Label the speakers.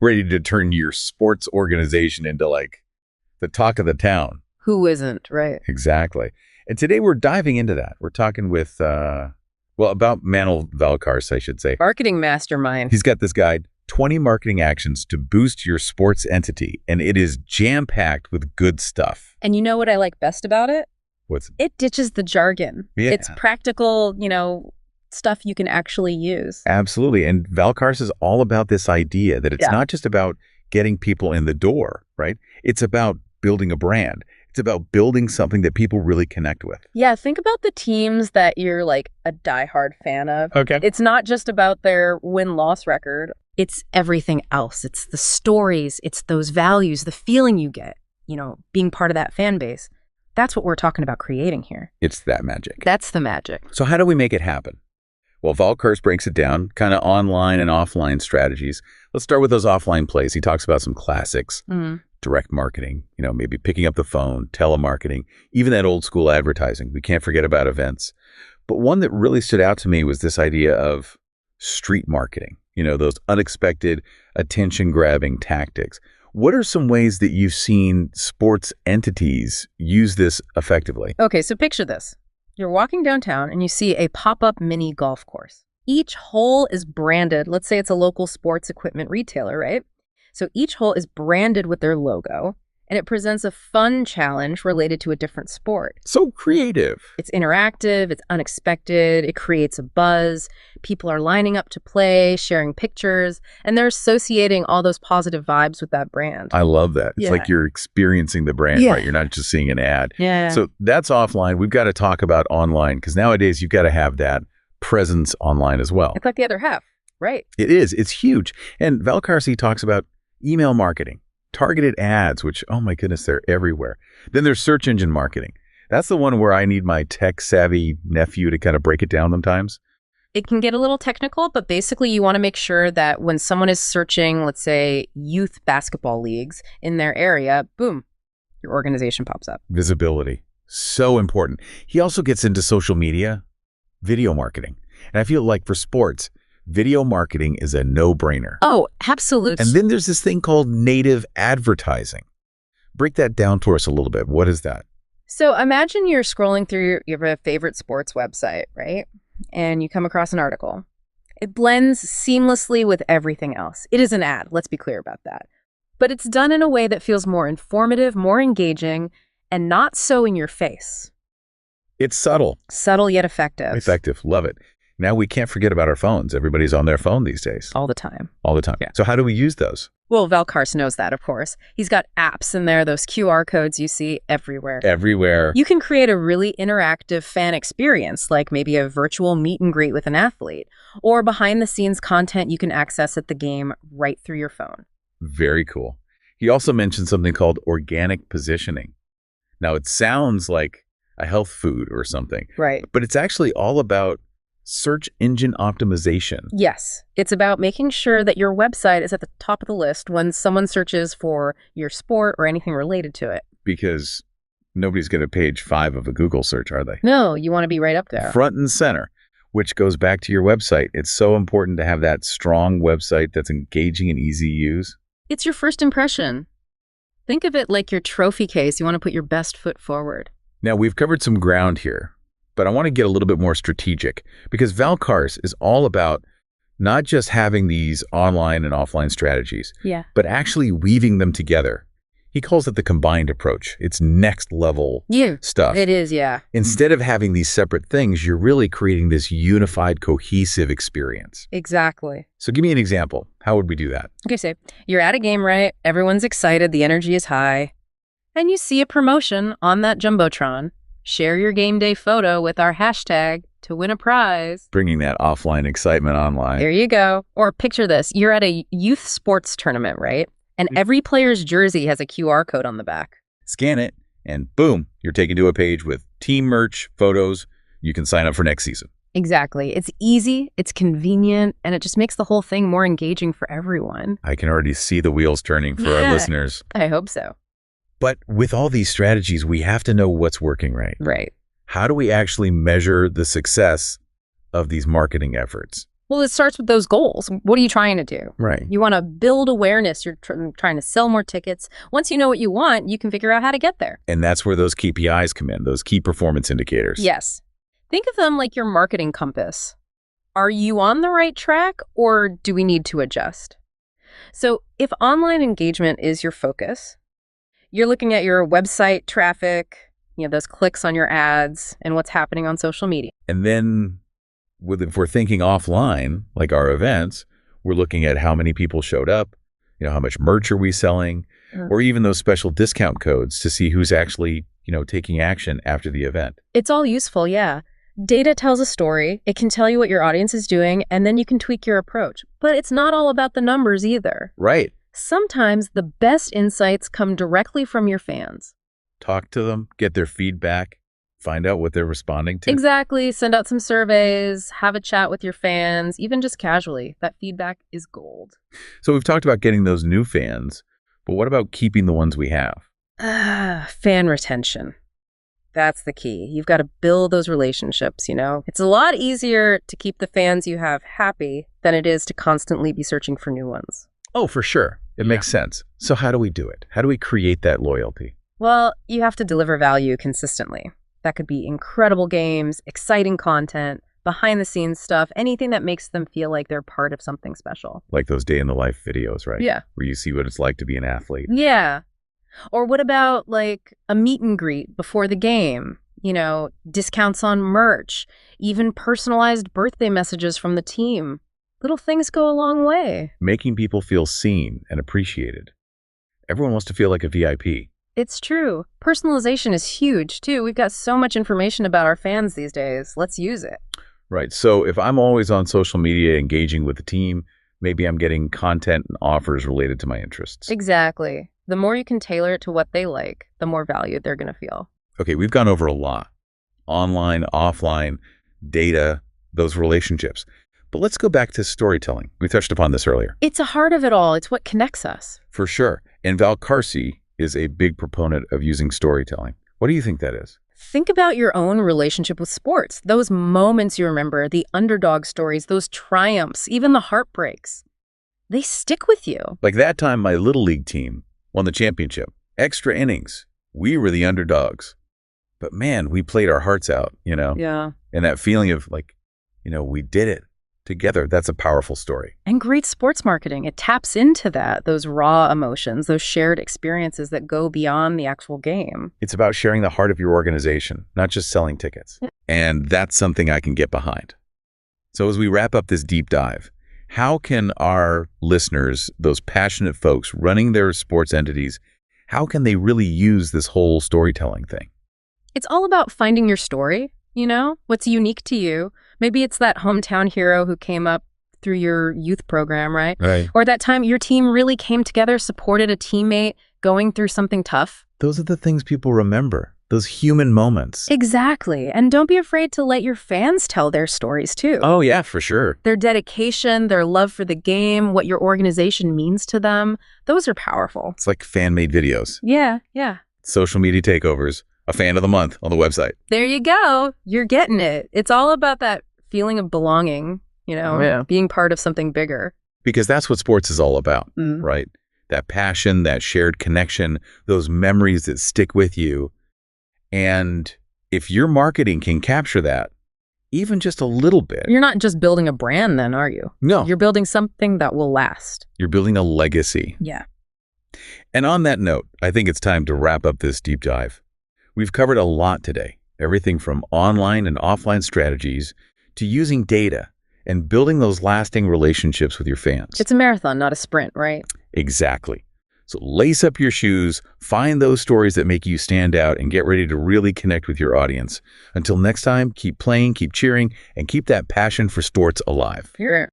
Speaker 1: ready to turn your sports organization into like the talk of the town.
Speaker 2: Who isn't, right?
Speaker 1: Exactly. And today we're diving into that. We're talking with, about Manel Valcarce, I should say.
Speaker 2: Marketing mastermind.
Speaker 1: He's got this guide, 20 marketing actions to boost your sports entity, and it is jam-packed with good stuff.
Speaker 2: And you know what I like best about it? It ditches the jargon.
Speaker 1: Yeah.
Speaker 2: It's practical, stuff you can actually use.
Speaker 1: Absolutely. And Valcarce is all about this idea that it's not just about getting people in the door, right? It's about building a brand. It's about building something that people really connect with.
Speaker 2: Yeah, think about the teams that you're like a diehard fan of.
Speaker 1: Okay.
Speaker 2: It's not just about their win-loss record. It's everything else. It's the stories. It's those values, the feeling you get, being part of that fan base. That's what we're talking about creating here.
Speaker 1: It's that magic.
Speaker 2: That's the magic.
Speaker 1: So how do we make it happen? Well, Valcarce breaks it down, kind of online and offline strategies. Let's start with those offline plays. He talks about some classics. Direct marketing, maybe picking up the phone, telemarketing, even that old school advertising. We can't forget about events. But one that really stood out to me was this idea of street marketing, those unexpected attention-grabbing tactics. What are some ways that you've seen sports entities use this effectively?
Speaker 2: Okay, so picture this. You're walking downtown and you see a pop-up mini golf course. Each hole is branded. Let's say it's a local sports equipment retailer, right? So each hole is branded with their logo, and it presents a fun challenge related to a different sport.
Speaker 1: So creative.
Speaker 2: It's interactive, it's unexpected, it creates a buzz. People are lining up to play, sharing pictures, and they're associating all those positive vibes with that brand.
Speaker 1: I love that. It's like you're experiencing the brand, right? You're not just seeing an ad.
Speaker 2: Yeah.
Speaker 1: So that's offline. We've got to talk about online, because nowadays you've got to have that presence online as well.
Speaker 2: It's like the other half, right?
Speaker 1: It is. It's huge. And Valcarce talks about email marketing, targeted ads, which, oh my goodness, they're everywhere. Then there's search engine marketing. That's the one where I need my tech-savvy nephew to kind of break it down sometimes.
Speaker 2: It can get a little technical, but basically you want to make sure that when someone is searching, let's say, youth basketball leagues in their area, boom, your organization pops up.
Speaker 1: Visibility. So important. He also gets into social media, video marketing. And I feel like for sports, video marketing is a no-brainer.
Speaker 2: Oh, absolutely.
Speaker 1: And then there's this thing called native advertising. Break that down for us a little bit. What is that?
Speaker 2: So imagine you're scrolling through your favorite sports website, right? And you come across an article. It blends seamlessly with everything else. It is an ad. Let's be clear about that. But it's done in a way that feels more informative, more engaging, and not so in your face.
Speaker 1: It's subtle.
Speaker 2: Subtle yet effective.
Speaker 1: Effective. Love it. Now we can't forget about our phones. Everybody's on their phone these days.
Speaker 2: All the time.
Speaker 1: All the time.
Speaker 2: Yeah.
Speaker 1: So how do we use those?
Speaker 2: Well, Valcarce knows that, of course. He's got apps in there, those QR codes you see everywhere.
Speaker 1: Everywhere.
Speaker 2: You can create a really interactive fan experience, like maybe a virtual meet and greet with an athlete, or behind-the-scenes content you can access at the game right through your phone.
Speaker 1: Very cool. He also mentioned something called organic positioning. Now, it sounds like a health food or something.
Speaker 2: Right.
Speaker 1: But it's actually all about search engine optimization.
Speaker 2: Yes. It's about making sure that your website is at the top of the list when someone searches for your sport or anything related to it.
Speaker 1: Because nobody's going to page 5 of a Google search, are they?
Speaker 2: No, you want to be right up there.
Speaker 1: Front and center, which goes back to your website. It's so important to have that strong website that's engaging and easy to use.
Speaker 2: It's your first impression. Think of it like your trophy case. You want to put your best foot forward.
Speaker 1: Now, we've covered some ground here, but I want to get a little bit more strategic, because Valcarce is all about not just having these online and offline strategies, but actually weaving them together. He calls it the combined approach. It's next level stuff.
Speaker 2: It is, yeah.
Speaker 1: Instead of having these separate things, you're really creating this unified, cohesive experience.
Speaker 2: Exactly.
Speaker 1: So give me an example. How would we do that?
Speaker 2: Okay, so you're at a game, right? Everyone's excited. The energy is high. And you see a promotion on that Jumbotron. Share your game day photo with our hashtag to win a prize.
Speaker 1: Bringing that offline excitement online.
Speaker 2: There you go. Or picture this. You're at a youth sports tournament, right? And every player's jersey has a QR code on the back.
Speaker 1: Scan it, and boom, you're taken to a page with team merch, photos. You can sign up for next season.
Speaker 2: Exactly. It's easy, it's convenient, and it just makes the whole thing more engaging for everyone.
Speaker 1: I can already see the wheels turning for our listeners.
Speaker 2: I hope so.
Speaker 1: But with all these strategies, we have to know what's working right.
Speaker 2: Right.
Speaker 1: How do we actually measure the success of these marketing efforts?
Speaker 2: Well, it starts with those goals. What are you trying to do?
Speaker 1: Right.
Speaker 2: You want to build awareness. You're trying to sell more tickets. Once you know what you want, you can figure out how to get there.
Speaker 1: And that's where those KPIs come in, those key performance indicators.
Speaker 2: Yes. Think of them like your marketing compass. Are you on the right track, or do we need to adjust? So if online engagement is your focus, you're looking at your website traffic, those clicks on your ads, and what's happening on social media.
Speaker 1: And then if we're thinking offline, like our events, we're looking at how many people showed up, how much merch are we selling, or even those special discount codes to see who's actually, taking action after the event.
Speaker 2: It's all useful, yeah. Data tells a story. It can tell you what your audience is doing, and then you can tweak your approach. But it's not all about the numbers either.
Speaker 1: Right.
Speaker 2: Sometimes the best insights come directly from your fans.
Speaker 1: Talk to them, get their feedback, find out what they're responding to.
Speaker 2: Exactly. Send out some surveys, have a chat with your fans, even just casually. That feedback is gold.
Speaker 1: So we've talked about getting those new fans, but what about keeping the ones we have?
Speaker 2: Fan retention. That's the key. You've got to build those relationships, It's a lot easier to keep the fans you have happy than it is to constantly be searching for new ones.
Speaker 1: Oh, for sure. It makes sense. So how do we do it? How do we create that loyalty?
Speaker 2: Well, you have to deliver value consistently. That could be incredible games, exciting content, behind-the-scenes stuff, anything that makes them feel like they're part of something special.
Speaker 1: Like those day-in-the-life videos, right?
Speaker 2: Yeah.
Speaker 1: Where you see what it's like to be an athlete.
Speaker 2: Yeah. Or what about like a meet and greet before the game? Discounts on merch, even personalized birthday messages from the team. Little things go a long way.
Speaker 1: Making people feel seen and appreciated. Everyone wants to feel like a VIP.
Speaker 2: It's true. Personalization is huge, too. We've got so much information about our fans these days. Let's use it.
Speaker 1: Right. So if I'm always on social media engaging with the team, maybe I'm getting content and offers related to my interests.
Speaker 2: Exactly. The more you can tailor it to what they like, the more valued they're going to feel.
Speaker 1: Okay, we've gone over a lot. Online, offline, data, those relationships. But let's go back to storytelling. We touched upon this earlier.
Speaker 2: It's a heart of it all. It's what connects us.
Speaker 1: For sure. And Valcarce is a big proponent of using storytelling. What do you think that is?
Speaker 2: Think about your own relationship with sports. Those moments you remember, the underdog stories, those triumphs, even the heartbreaks. They stick with you.
Speaker 1: Like that time my Little League team won the championship. Extra innings. We were the underdogs. But man, we played our hearts out,
Speaker 2: Yeah.
Speaker 1: And that feeling of like, we did it together. That's a powerful story.
Speaker 2: And great sports marketing. It taps into that, those raw emotions, those shared experiences that go beyond the actual game.
Speaker 1: It's about sharing the heart of your organization, not just selling tickets. And that's something I can get behind. So as we wrap up this deep dive, how can our listeners, those passionate folks running their sports entities, how can they really use this whole storytelling thing?
Speaker 2: It's all about finding your story, what's unique to you. Maybe it's that hometown hero who came up through your youth program, right?
Speaker 1: Right.
Speaker 2: Or that time your team really came together, supported a teammate going through something tough.
Speaker 1: Those are the things people remember, those human moments.
Speaker 2: Exactly. And don't be afraid to let your fans tell their stories too.
Speaker 1: Oh, yeah, for sure.
Speaker 2: Their dedication, their love for the game, what your organization means to them, those are powerful.
Speaker 1: It's like fan-made videos.
Speaker 2: Yeah.
Speaker 1: Social media takeovers, a fan of the month on the website.
Speaker 2: There you go. You're getting it. It's all about that feeling of belonging, being part of something bigger.
Speaker 1: Because that's what sports is all about, right? That passion, that shared connection, those memories that stick with you. And if your marketing can capture that, even just a little bit.
Speaker 2: You're not just building a brand then, are you?
Speaker 1: No.
Speaker 2: You're building something that will last.
Speaker 1: You're building a legacy.
Speaker 2: Yeah.
Speaker 1: And on that note, I think it's time to wrap up this deep dive. We've covered a lot today, everything from online and offline strategies to using data and building those lasting relationships with your fans.
Speaker 2: It's a marathon, not a sprint, right?
Speaker 1: Exactly. So lace up your shoes, find those stories that make you stand out, and get ready to really connect with your audience. Until next time, keep playing, keep cheering, and keep that passion for sports alive.
Speaker 2: Here.